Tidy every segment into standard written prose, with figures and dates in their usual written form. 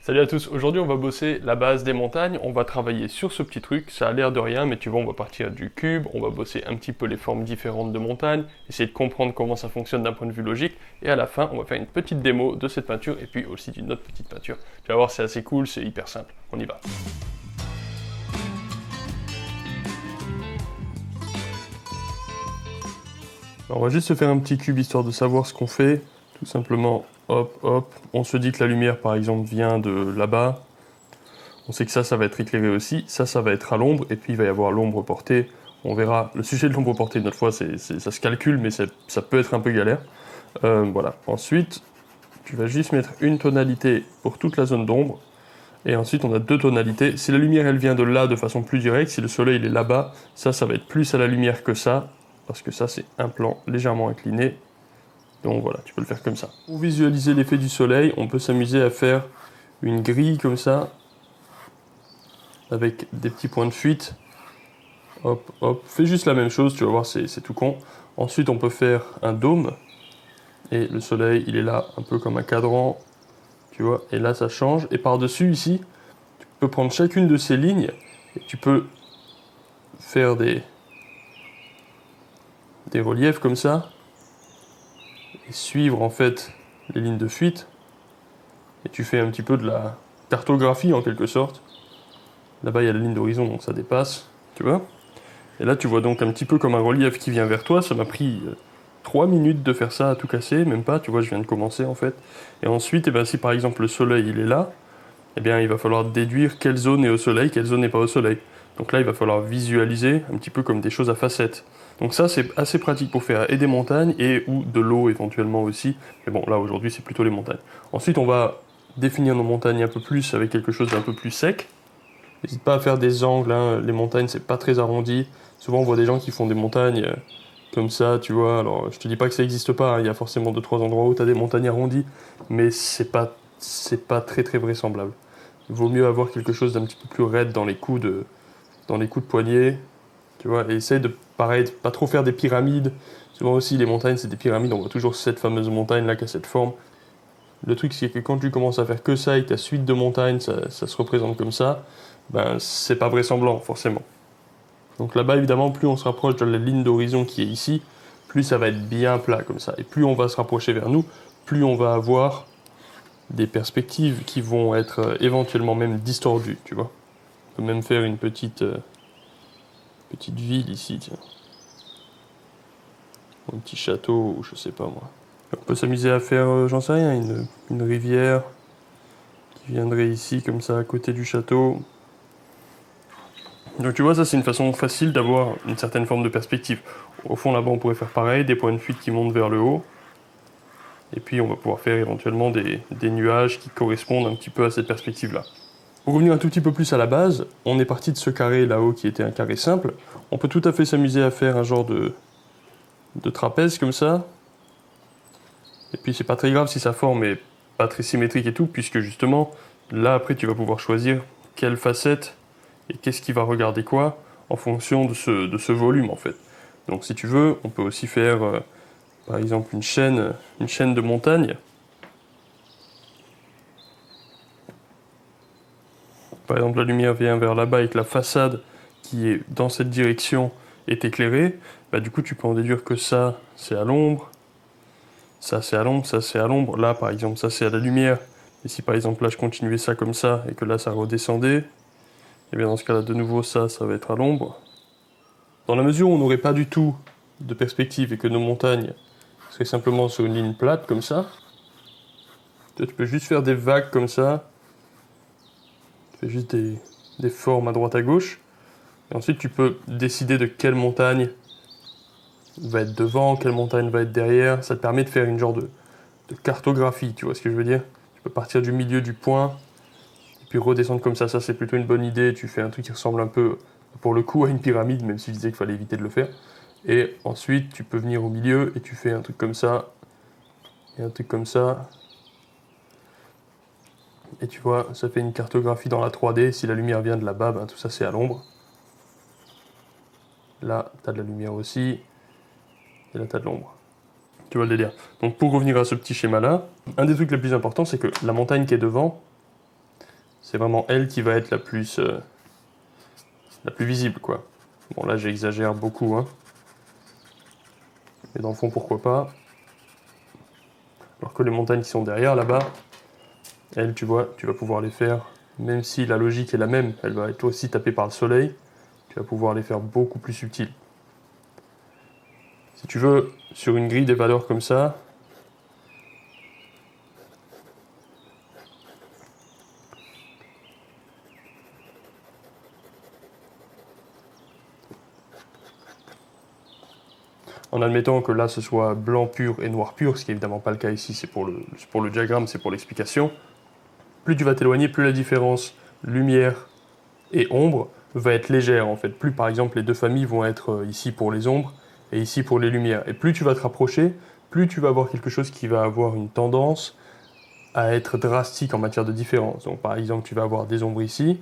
Salut à tous, aujourd'hui on va bosser la base des montagnes, on va travailler sur ce petit truc, ça a l'air de rien mais tu vois on va partir du cube, on va bosser un petit peu les formes différentes de montagnes, essayer de comprendre comment ça fonctionne d'un point de vue logique et à la fin on va faire une petite démo de cette peinture et puis aussi d'une autre petite peinture. Tu vas voir c'est assez cool, c'est hyper simple, on y va. Alors, on va juste se faire un petit cube histoire de savoir ce qu'on fait, tout simplement hop hop, on se dit que la lumière par exemple vient de là-bas. On sait que ça va être éclairé aussi, ça va être à l'ombre, et puis il va y avoir l'ombre portée. On verra, le sujet de l'ombre portée, une autre fois, ça se calcule, mais ça peut être un peu galère. Voilà. Ensuite, tu vas juste mettre une tonalité pour toute la zone d'ombre, et ensuite on a deux tonalités. Si la lumière, elle vient de là de façon plus directe, si le soleil il est là-bas, ça va être plus à la lumière que ça, parce que ça, c'est un plan légèrement incliné. Donc voilà, tu peux le faire comme ça. Pour visualiser l'effet du soleil, on peut s'amuser à faire une grille comme ça, avec des petits points de fuite. Hop, hop, fais juste la même chose, tu vas voir, c'est tout con. Ensuite, on peut faire un dôme. Et le soleil, il est là, un peu comme un cadran. Tu vois, et là, ça change. Et par-dessus, ici, tu peux prendre chacune de ces lignes. Et tu peux faire des reliefs comme ça. Et suivre, en fait, les lignes de fuite. Et tu fais un petit peu de la cartographie, en quelque sorte. Là-bas, il y a la ligne d'horizon, donc ça dépasse. Tu vois? Et là, tu vois donc un petit peu comme un relief qui vient vers toi. Ça m'a pris 3 minutes de faire ça à tout casser, même pas, tu vois, je viens de commencer en fait. Et ensuite, eh ben, si par exemple le soleil il est là, eh bien il va falloir déduire quelle zone est au soleil, quelle zone n'est pas au soleil. Donc là, il va falloir visualiser un petit peu comme des choses à facettes. Donc ça, c'est assez pratique pour faire et des montagnes et ou de l'eau éventuellement aussi. Mais bon, là aujourd'hui, c'est plutôt les montagnes. Ensuite, on va définir nos montagnes un peu plus avec quelque chose d'un peu plus sec. N'hésite pas à faire des angles, hein. Les montagnes, c'est pas très arrondi. Souvent, on voit des gens qui font des montagnes comme ça, tu vois. Alors, je te dis pas que ça n'existe pas, hein. Il y a forcément 2-3 endroits où tu as des montagnes arrondies, mais c'est pas très très vraisemblable. Il vaut mieux avoir quelque chose d'un petit peu plus raide dans les coups de poignet, tu vois. Et essaye de, pareil, de pas trop faire des pyramides. Souvent aussi, les montagnes, c'est des pyramides. On voit toujours cette fameuse montagne là qui a cette forme. Le truc, c'est que quand tu commences à faire que ça et que ta suite de montagnes, ça se représente comme ça, ben, c'est pas vraisemblant, forcément. Donc là-bas, évidemment, plus on se rapproche de la ligne d'horizon qui est ici, plus ça va être bien plat comme ça. Et plus on va se rapprocher vers nous, plus on va avoir des perspectives qui vont être éventuellement même distordues, tu vois. On peut même faire une petite ville ici, tiens. Un petit château, ou je sais pas moi. On peut s'amuser à faire, j'en sais rien, une rivière qui viendrait ici, comme ça, à côté du château. Donc tu vois, ça c'est une façon facile d'avoir une certaine forme de perspective. Au fond là-bas on pourrait faire pareil, des points de fuite qui montent vers le haut. Et puis on va pouvoir faire éventuellement des nuages qui correspondent un petit peu à cette perspective-là. Pour revenir un tout petit peu plus à la base, on est parti de ce carré là-haut qui était un carré simple. On peut tout à fait s'amuser à faire un genre de trapèze comme ça. Et puis c'est pas très grave si sa forme est pas très symétrique et tout, puisque justement, là après tu vas pouvoir choisir quelle facette et qu'est-ce qui va regarder quoi en fonction de ce volume en fait. Donc si tu veux, on peut aussi faire par exemple une chaîne de montagnes. Par exemple la lumière vient vers là-bas et que la façade qui est dans cette direction est éclairée, bah, du coup tu peux en déduire que ça c'est à l'ombre, ça c'est à l'ombre, ça c'est à l'ombre, là par exemple ça c'est à la lumière. Et si par exemple là je continuais ça comme ça et que là ça redescendait, et bien dans ce cas-là de nouveau ça va être à l'ombre. Dans la mesure où on n'aurait pas du tout de perspective et que nos montagnes seraient simplement sur une ligne plate comme ça, tu peux juste faire des vagues comme ça, tu fais juste des formes à droite à gauche, et ensuite tu peux décider de quelle montagne va être devant, quelle montagne va être derrière. Ça te permet de faire une genre de cartographie, tu vois ce que je veux dire? Tu peux partir du milieu du point, et puis redescendre comme ça c'est plutôt une bonne idée. Tu fais un truc qui ressemble un peu, pour le coup, à une pyramide, même si je disais qu'il fallait éviter de le faire. Et ensuite, tu peux venir au milieu et tu fais un truc comme ça, et un truc comme ça. Et tu vois, ça fait une cartographie dans la 3D. Si la lumière vient de là-bas, ben, tout ça c'est à l'ombre. Là, tu as de la lumière aussi, et là, tu as de l'ombre. Tu vois le délire. Donc pour revenir à ce petit schéma-là, un des trucs les plus importants, c'est que la montagne qui est devant, c'est vraiment elle qui va être la plus visible, quoi. Bon, là, j'exagère beaucoup, hein. Mais dans le fond, pourquoi pas. Alors que les montagnes qui sont derrière, là-bas, elles, tu vois, tu vas pouvoir les faire, même si la logique est la même, elle va être aussi tapée par le soleil, tu vas pouvoir les faire beaucoup plus subtiles. Si tu veux, sur une grille des valeurs comme ça, en admettant que là ce soit blanc pur et noir pur, ce qui n'est évidemment pas le cas ici, c'est pour le diagramme, c'est pour l'explication, plus tu vas t'éloigner, plus la différence lumière et ombre va être légère en fait. Plus par exemple les deux familles vont être ici pour les ombres et ici pour les lumières. Et plus tu vas te rapprocher, plus tu vas avoir quelque chose qui va avoir une tendance à être drastique en matière de différence. Donc par exemple tu vas avoir des ombres ici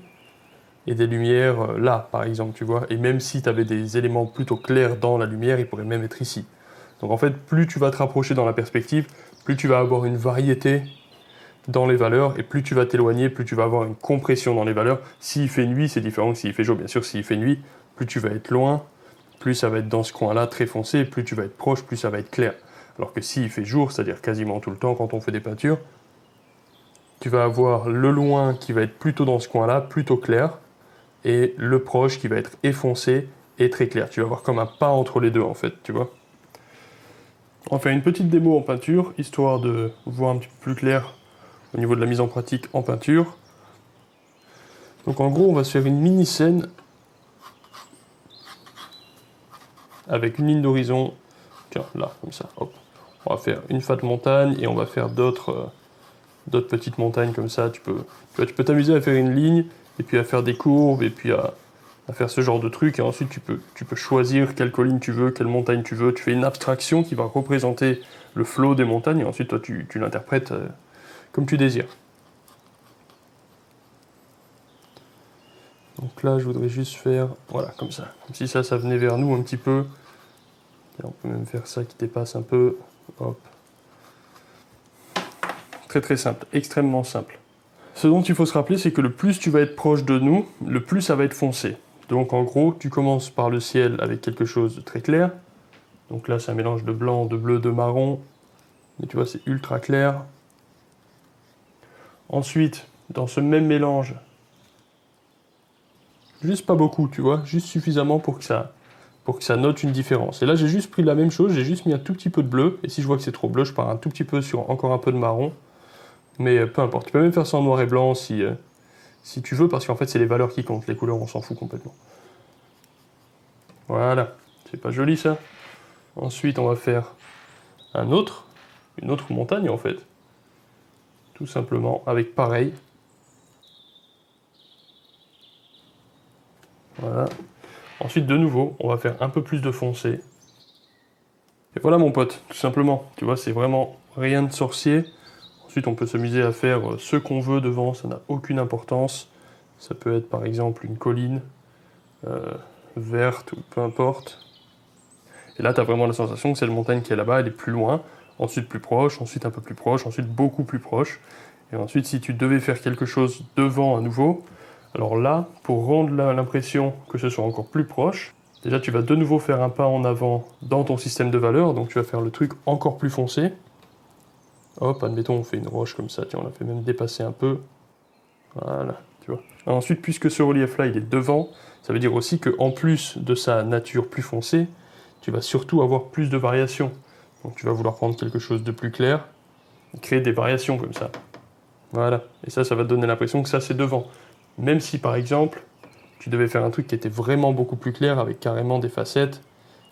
et des lumières là par exemple, tu vois. Et même si tu avais des éléments plutôt clairs dans la lumière, ils pourraient même être ici. Donc en fait plus tu vas te rapprocher dans la perspective, plus tu vas avoir une variété dans les valeurs, et plus tu vas t'éloigner, plus tu vas avoir une compression dans les valeurs. S'il fait nuit, c'est différent que s'il fait jour. Bien sûr, s'il fait nuit, plus tu vas être loin, plus ça va être dans ce coin-là très foncé, et plus tu vas être proche, plus ça va être clair. Alors que s'il fait jour, c'est-à-dire quasiment tout le temps quand on fait des peintures, tu vas avoir le loin qui va être plutôt dans ce coin-là, plutôt clair, et le proche qui va être effoncé et très clair. Tu vas avoir comme un pas entre les deux en fait, tu vois. On va faire une petite démo en peinture, histoire de voir un petit peu plus clair au niveau de la mise en pratique en peinture. Donc en gros, on va se faire une mini-scène avec une ligne d'horizon. Tiens, là, comme ça, hop. On va faire une fat montagne et on va faire d'autres petites montagnes comme ça. Tu peux t'amuser à faire une ligne et puis à faire des courbes et puis à faire ce genre de truc. Et ensuite, tu peux choisir quelle colline tu veux, quelle montagne tu veux. Tu fais une abstraction qui va représenter le flot des montagnes et ensuite, toi, tu l'interprètes comme tu désires. Donc là, je voudrais juste faire, voilà, comme ça. Comme si ça venait vers nous un petit peu. Et on peut même faire ça qui dépasse un peu. Hop. Très très simple, extrêmement simple. Ce dont il faut se rappeler, c'est que le plus tu vas être proche de nous, le plus ça va être foncé. Donc en gros, tu commences par le ciel avec quelque chose de très clair. Donc là, c'est un mélange de blanc, de bleu, de marron. Mais tu vois, c'est ultra clair. Ensuite, dans ce même mélange, juste pas beaucoup, tu vois, juste suffisamment pour que ça note une différence. Et là, j'ai juste pris la même chose, j'ai juste mis un tout petit peu de bleu. Et si je vois que c'est trop bleu, je pars un tout petit peu sur encore un peu de marron. Mais peu importe, tu peux même faire ça en noir et blanc si tu veux, parce qu'en fait, c'est les valeurs qui comptent. Les couleurs, on s'en fout complètement. Voilà, c'est pas joli ça. Ensuite, on va faire une autre montagne en fait. Tout simplement, avec pareil. Voilà. Ensuite, de nouveau, on va faire un peu plus de foncé. Et voilà mon pote, tout simplement. Tu vois, c'est vraiment rien de sorcier. Ensuite, on peut s'amuser à faire ce qu'on veut devant, ça n'a aucune importance. Ça peut être par exemple une colline euh, verte ou peu importe. Et là, tu as vraiment la sensation que cette montagne qui est là-bas, elle est plus loin, ensuite plus proche, ensuite un peu plus proche, ensuite beaucoup plus proche. Et ensuite, si tu devais faire quelque chose devant à nouveau, alors là, pour rendre l'impression que ce soit encore plus proche, déjà tu vas de nouveau faire un pas en avant dans ton système de valeurs, donc tu vas faire le truc encore plus foncé. Hop, admettons, on fait une roche comme ça, tiens, on la fait même dépasser un peu. Voilà, tu vois. Ensuite, puisque ce relief-là, il est devant, ça veut dire aussi qu'en plus de sa nature plus foncée, tu vas surtout avoir plus de variations. Donc tu vas vouloir prendre quelque chose de plus clair, et créer des variations comme ça. Voilà. Et ça va te donner l'impression que ça, c'est devant. Même si, par exemple, tu devais faire un truc qui était vraiment beaucoup plus clair, avec carrément des facettes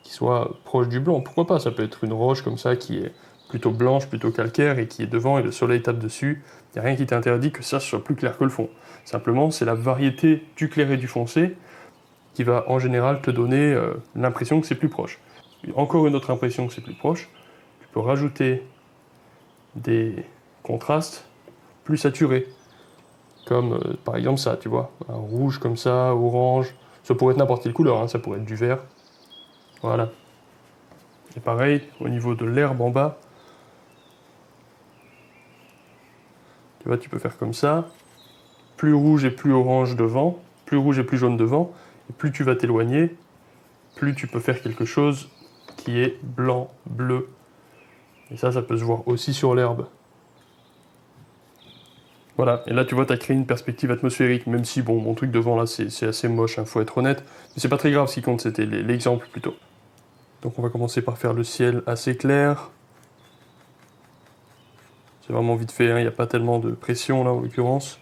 qui soient proches du blanc. Pourquoi pas? Ça peut être une roche comme ça qui est plutôt blanche, plutôt calcaire, et qui est devant, et le soleil tape dessus. Il n'y a rien qui t'interdit que ça soit plus clair que le fond. Simplement, c'est la variété du clair et du foncé qui va en général te donner l'impression que c'est plus proche. Et encore une autre impression que c'est plus proche, tu peux rajouter des contrastes plus saturés. Comme par exemple ça, tu vois, un rouge comme ça, orange. Ça pourrait être n'importe quelle couleur, hein, ça pourrait être du vert. Voilà. Et pareil, au niveau de l'herbe en bas, tu vois, tu peux faire comme ça. plus rouge et plus orange devant, plus rouge et plus jaune devant, et plus tu vas t'éloigner, plus tu peux faire quelque chose qui est blanc, bleu. Et ça peut se voir aussi sur l'herbe. Voilà, et là tu vois, tu as créé une perspective atmosphérique, même si bon, mon truc devant là c'est assez moche, hein, faut être honnête, mais c'est pas très grave, ce qui compte c'était l'exemple plutôt. Donc on va commencer par faire le ciel assez clair. C'est vraiment vite fait, hein, il n'y a pas tellement de pression là en l'occurrence.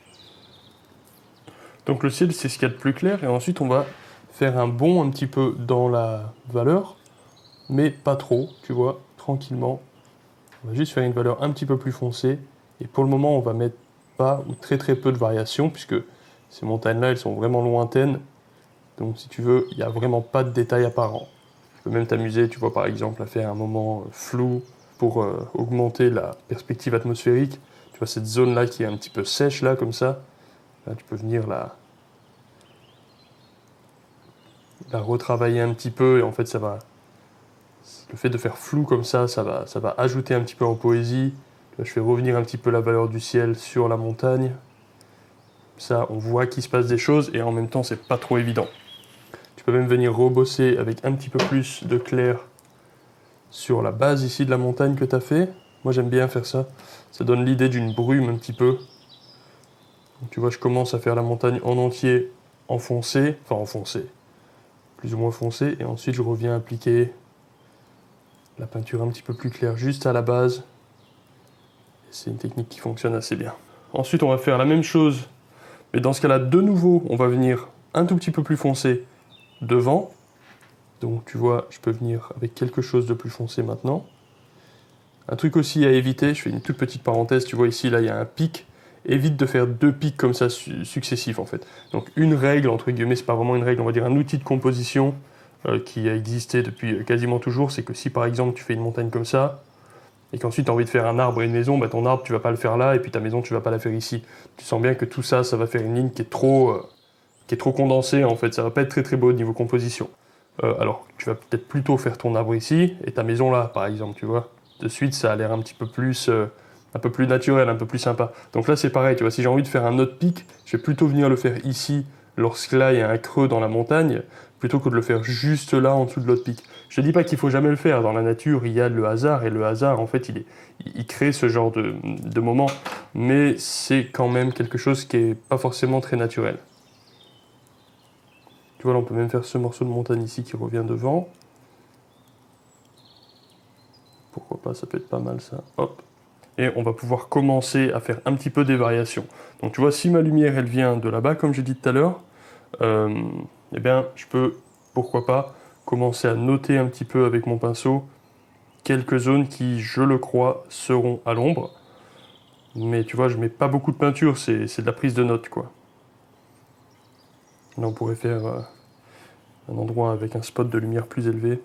Donc le ciel c'est ce qu'il y a de plus clair, et ensuite on va faire un bond un petit peu dans la valeur, mais pas trop, tu vois, tranquillement. On va juste faire une valeur un petit peu plus foncée, et pour le moment on va mettre pas ou très peu de variations, puisque ces montagnes-là, elles sont vraiment lointaines. Donc si tu veux, il n'y a vraiment pas de détails apparents. Tu peux même t'amuser, tu vois, par exemple, à faire un moment flou pour augmenter la perspective atmosphérique. Tu vois, cette zone-là qui est un petit peu sèche, là, comme ça. Là, tu peux venir la retravailler un petit peu, et en fait, ça va... Le fait de faire flou comme ça va ajouter un petit peu en poésie. Là, je fais revenir un petit peu la valeur du ciel sur la montagne. Ça, on voit qu'il se passe des choses, et en même temps, c'est pas trop évident. Tu peux même venir rebosser avec un petit peu plus de clair sur la base ici de la montagne que tu as fait. Moi, j'aime bien faire ça. Ça donne l'idée d'une brume un petit peu. Donc, tu vois, je commence à faire la montagne en entier enfoncée, enfin enfoncée, plus ou moins foncée, et ensuite je reviens appliquer la peinture un petit peu plus claire juste à la base. C'est une technique qui fonctionne assez bien. Ensuite, on va faire la même chose, mais dans ce cas-là, de nouveau, on va venir un tout petit peu plus foncé devant. Donc tu vois, je peux venir avec quelque chose de plus foncé maintenant. Un truc aussi à éviter, je fais une toute petite parenthèse, tu vois ici, là, il y a un pic. Évite de faire deux pics comme ça successifs, en fait. Donc une règle, entre guillemets, c'est pas vraiment une règle, on va dire un outil de composition qui a existé depuis quasiment toujours, c'est que si par exemple tu fais une montagne comme ça, et qu'ensuite tu as envie de faire un arbre et une maison, bah, ton arbre tu vas pas le faire là, et puis ta maison tu vas pas la faire ici. Tu sens bien que tout ça, ça va faire une ligne qui est trop condensée, en fait, ça va pas être très beau au niveau composition. Alors, tu vas peut-être plutôt faire ton arbre ici, et ta maison là, par exemple, tu vois. De suite, ça a l'air un petit peu plus, un peu plus naturel, un peu plus sympa. Donc là, c'est pareil, tu vois, si j'ai envie de faire un autre pic, je vais plutôt venir le faire ici, lorsque là, il y a un creux dans la montagne, plutôt que de le faire juste là, en dessous de l'autre pic. Je ne dis pas qu'il faut jamais le faire, dans la nature, il y a le hasard, et le hasard, en fait, il crée ce genre de moment, mais c'est quand même quelque chose qui n'est pas forcément très naturel. Tu vois, là, on peut même faire ce morceau de montagne ici qui revient devant. Pourquoi pas, ça peut être pas mal ça. Hop. Et on va pouvoir commencer à faire un petit peu des variations. Donc tu vois, si ma lumière, elle vient de là-bas, comme j'ai dit tout à l'heure, eh bien, je peux, pourquoi pas, commencer à noter un petit peu avec mon pinceau quelques zones qui, je le crois, seront à l'ombre. Mais tu vois, je mets pas beaucoup de peinture, c'est de la prise de notes, quoi. Là, on pourrait faire un endroit avec un spot de lumière plus élevé.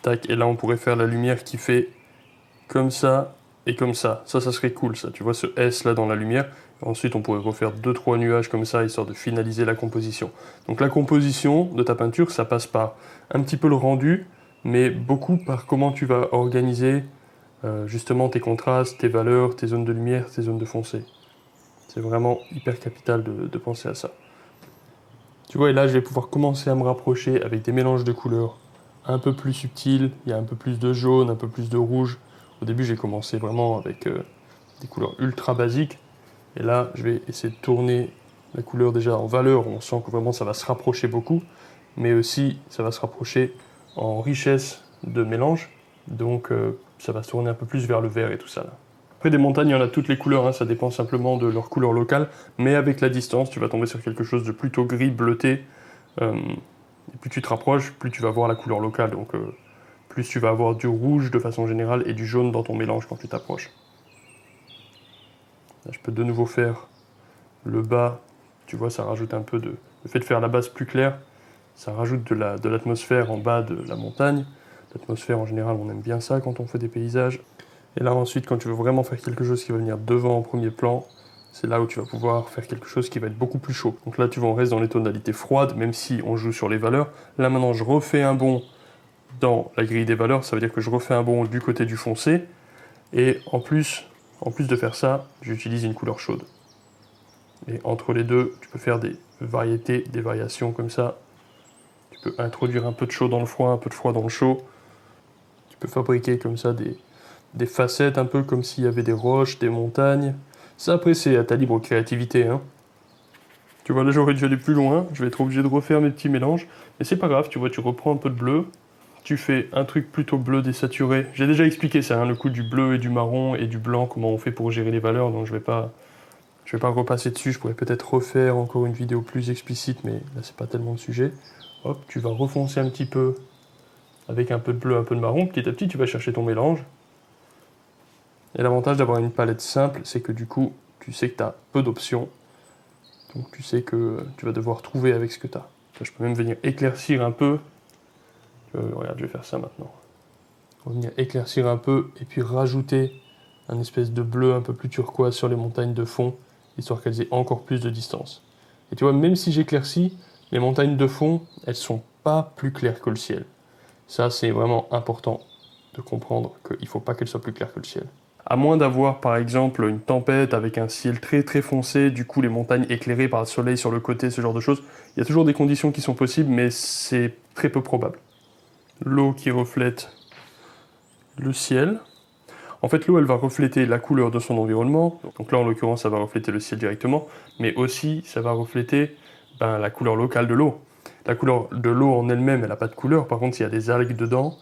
Tac, et là, on pourrait faire la lumière qui fait comme ça et comme ça. Ça serait cool, ça. Tu vois ce S là dans la lumière. Ensuite, on pourrait refaire 2-3 nuages comme ça, histoire de finaliser la composition. Donc la composition de ta peinture, ça passe par un petit peu le rendu, mais beaucoup par comment tu vas organiser justement tes contrastes, tes valeurs, tes zones de lumière, tes zones de foncé. C'est vraiment hyper capital de penser à ça. Tu vois, et là, je vais pouvoir commencer à me rapprocher avec des mélanges de couleurs un peu plus subtils. Il y a un peu plus de jaune, un peu plus de rouge. Au début, j'ai commencé vraiment avec des couleurs ultra basiques. Et là, je vais essayer de tourner la couleur déjà en valeur. On sent que vraiment ça va se rapprocher beaucoup. Mais aussi, ça va se rapprocher en richesse de mélange. Donc, ça va se tourner un peu plus vers le vert et tout ça, là. Après, des montagnes, il y en a toutes les couleurs, hein, ça dépend simplement de leur couleur locale, mais avec la distance, tu vas tomber sur quelque chose de plutôt gris, bleuté, et plus tu te rapproches, plus tu vas voir la couleur locale, donc plus tu vas avoir du rouge de façon générale et du jaune dans ton mélange quand tu t'approches. Là, je peux de nouveau faire le bas, tu vois, ça rajoute un peu de... Le fait de faire la base plus claire, ça rajoute de l'atmosphère en bas de la montagne. L'atmosphère, en général, on aime bien ça quand on fait des paysages. Et là ensuite, quand tu veux vraiment faire quelque chose qui va venir devant en premier plan, c'est là où tu vas pouvoir faire quelque chose qui va être beaucoup plus chaud. Donc là, tu vois, on reste dans les tonalités froides, même si on joue sur les valeurs. Là maintenant, je refais un bond dans la grille des valeurs, ça veut dire que je refais un bond du côté du foncé. Et en plus, En plus de faire ça, j'utilise une couleur chaude. Et entre les deux, tu peux faire des variétés, des variations comme ça. Tu peux introduire un peu de chaud dans le froid, un peu de froid dans le chaud. Tu peux fabriquer comme ça des facettes, un peu comme s'il y avait des roches, des montagnes. Ça, après, c'est à ta libre créativité, hein. Tu vois, là, j'aurais dû aller plus loin. Je vais être obligé de refaire mes petits mélanges. Mais c'est pas grave, tu vois, tu reprends un peu de bleu. Tu fais un truc plutôt bleu désaturé. J'ai déjà expliqué ça, hein, le coup du bleu et du marron et du blanc, comment on fait pour gérer les valeurs, donc je vais pas repasser dessus. Je pourrais peut-être refaire encore une vidéo plus explicite, mais là, c'est pas tellement le sujet. Hop, tu vas refoncer un petit peu avec un peu de bleu, un peu de marron. Petit à petit, tu vas chercher ton mélange. Et l'avantage d'avoir une palette simple, c'est que du coup, tu sais que tu as peu d'options. Donc tu sais que tu vas devoir trouver avec ce que tu as. Je peux même venir éclaircir un peu. Regarde, je vais faire ça maintenant. On va venir éclaircir un peu et puis rajouter un espèce de bleu un peu plus turquoise sur les montagnes de fond, histoire qu'elles aient encore plus de distance. Et tu vois, même si j'éclaircis, les montagnes de fond, elles sont pas plus claires que le ciel. Ça, c'est vraiment important de comprendre qu'il ne faut pas qu'elles soient plus claires que le ciel. À moins d'avoir par exemple une tempête avec un ciel très très foncé, du coup les montagnes éclairées par le soleil sur le côté, ce genre de choses, il y a toujours des conditions qui sont possibles, mais c'est très peu probable. L'eau qui reflète le ciel. En fait, l'eau, elle va refléter la couleur de son environnement. Donc là, en l'occurrence, ça va refléter le ciel directement, mais aussi, ça va refléter la couleur locale de l'eau. La couleur de l'eau en elle-même, elle n'a pas de couleur. Par contre, s'il y a des algues dedans,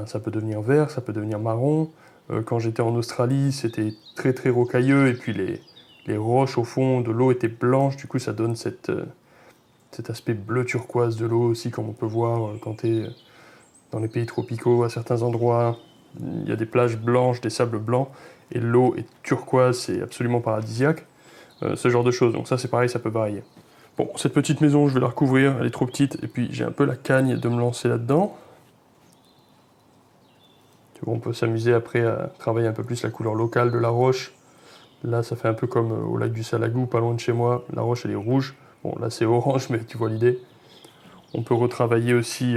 ça peut devenir vert, ça peut devenir marron. Quand j'étais en Australie, c'était très très rocailleux, et puis les roches au fond de l'eau étaient blanches. Du coup, ça donne cet aspect bleu turquoise de l'eau aussi, comme on peut voir quand tu es dans les pays tropicaux, à certains endroits. Il y a des plages blanches, des sables blancs, et l'eau est turquoise, c'est absolument paradisiaque. Ce genre de choses. Donc ça, c'est pareil, ça peut varier. Bon, cette petite maison, je vais la recouvrir, elle est trop petite, et puis j'ai un peu la cagne de me lancer là-dedans. Tu vois, on peut s'amuser après à travailler un peu plus la couleur locale de la roche. Là, ça fait un peu comme au lac du Salagou, pas loin de chez moi. La roche, elle est rouge. Bon, là, c'est orange, mais tu vois l'idée. On peut retravailler aussi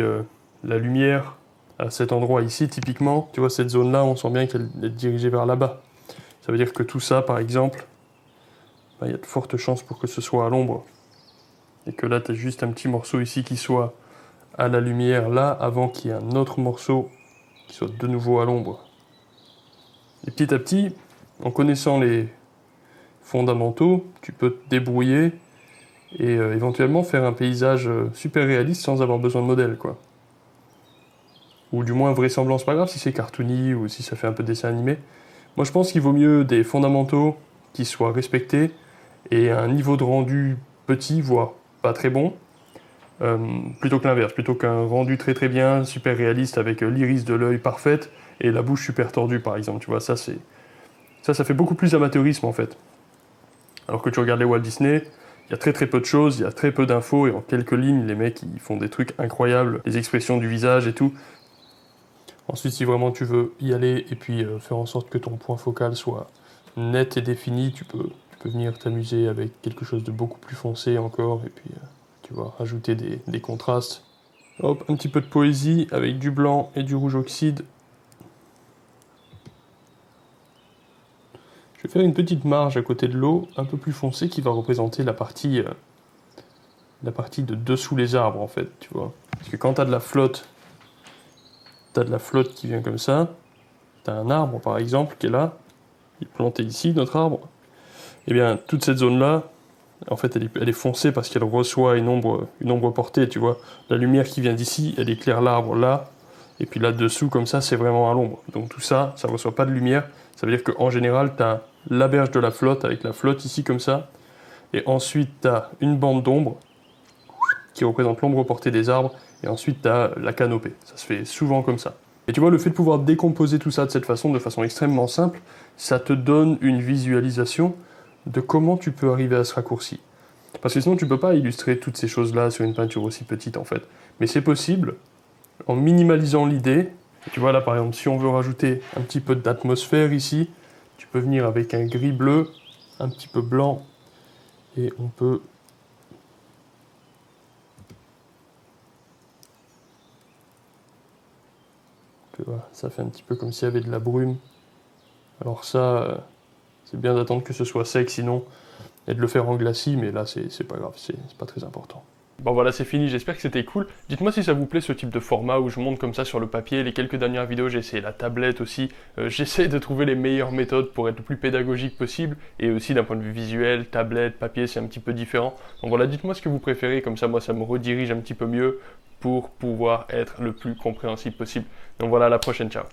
la lumière à cet endroit ici, typiquement. Tu vois, cette zone-là, on sent bien qu'elle est dirigée vers là-bas. Ça veut dire que tout ça, par exemple, il y a de fortes chances pour que ce soit à l'ombre. Et que là, tu as juste un petit morceau ici qui soit à la lumière, là, avant qu'il y ait un autre morceau qui soit de nouveau à l'ombre. Et petit à petit, en connaissant les fondamentaux, tu peux te débrouiller et éventuellement faire un paysage super réaliste sans avoir besoin de modèle, quoi. Ou du moins vraisemblance, c'est pas grave si c'est cartoony ou si ça fait un peu de dessin animé. Moi je pense qu'il vaut mieux des fondamentaux qui soient respectés et un niveau de rendu petit, voire pas très bon, plutôt que l'inverse, plutôt qu'un rendu très très bien, super réaliste avec l'iris de l'œil parfaite et la bouche super tordue par exemple, tu vois, ça fait beaucoup plus amateurisme en fait. Alors que tu regardes les Walt Disney, il y a très très peu de choses, il y a très peu d'infos, et en quelques lignes, les mecs ils font des trucs incroyables, les expressions du visage et tout. Ensuite, si vraiment tu veux y aller et puis faire en sorte que ton point focal soit net et défini, tu peux venir t'amuser avec quelque chose de beaucoup plus foncé encore, et puis tu vas rajouter des contrastes. Hop, un petit peu de poésie avec du blanc et du rouge oxyde. Je vais faire une petite marge à côté de l'eau, un peu plus foncée, qui va représenter la partie de dessous les arbres en fait, tu vois. Parce que quand t'as de la flotte qui vient comme ça, t'as un arbre par exemple qui est là, il est planté ici, notre arbre, et bien toute cette zone-là, en fait elle est foncée parce qu'elle reçoit une ombre portée, tu vois. La lumière qui vient d'ici, elle éclaire l'arbre là, et puis là-dessous comme ça c'est vraiment à l'ombre. Donc tout ça, ça reçoit pas de lumière, ça veut dire qu'en général t'as la berge de la flotte avec la flotte ici comme ça, et ensuite t'as une bande d'ombre qui représente l'ombre portée des arbres, et ensuite tu as la canopée. Ça se fait souvent comme ça. Et tu vois, le fait de pouvoir décomposer tout ça de façon extrêmement simple, ça te donne une visualisation de comment tu peux arriver à ce raccourci. Parce que sinon, tu peux pas illustrer toutes ces choses-là sur une peinture aussi petite, en fait. Mais c'est possible, en minimalisant l'idée. Tu vois, là, par exemple, si on veut rajouter un petit peu d'atmosphère ici, tu peux venir avec un gris bleu, un petit peu blanc, et on peut tu vois, ça fait un petit peu comme s'il y avait de la brume. Alors ça, C'est bien d'attendre que ce soit sec sinon, et de le faire en glacis, mais là c'est pas grave, c'est pas très important. Bon voilà, c'est fini, j'espère que c'était cool. Dites-moi si ça vous plaît ce type de format où je monte comme ça sur le papier. Les quelques dernières vidéos, j'ai essayé la tablette aussi. J'essaie de trouver les meilleures méthodes pour être le plus pédagogique possible. Et aussi d'un point de vue visuel, tablette, papier, c'est un petit peu différent. Donc voilà, dites-moi ce que vous préférez, comme ça moi ça me redirige un petit peu mieux pour pouvoir être le plus compréhensible possible. Donc voilà, à la prochaine, ciao.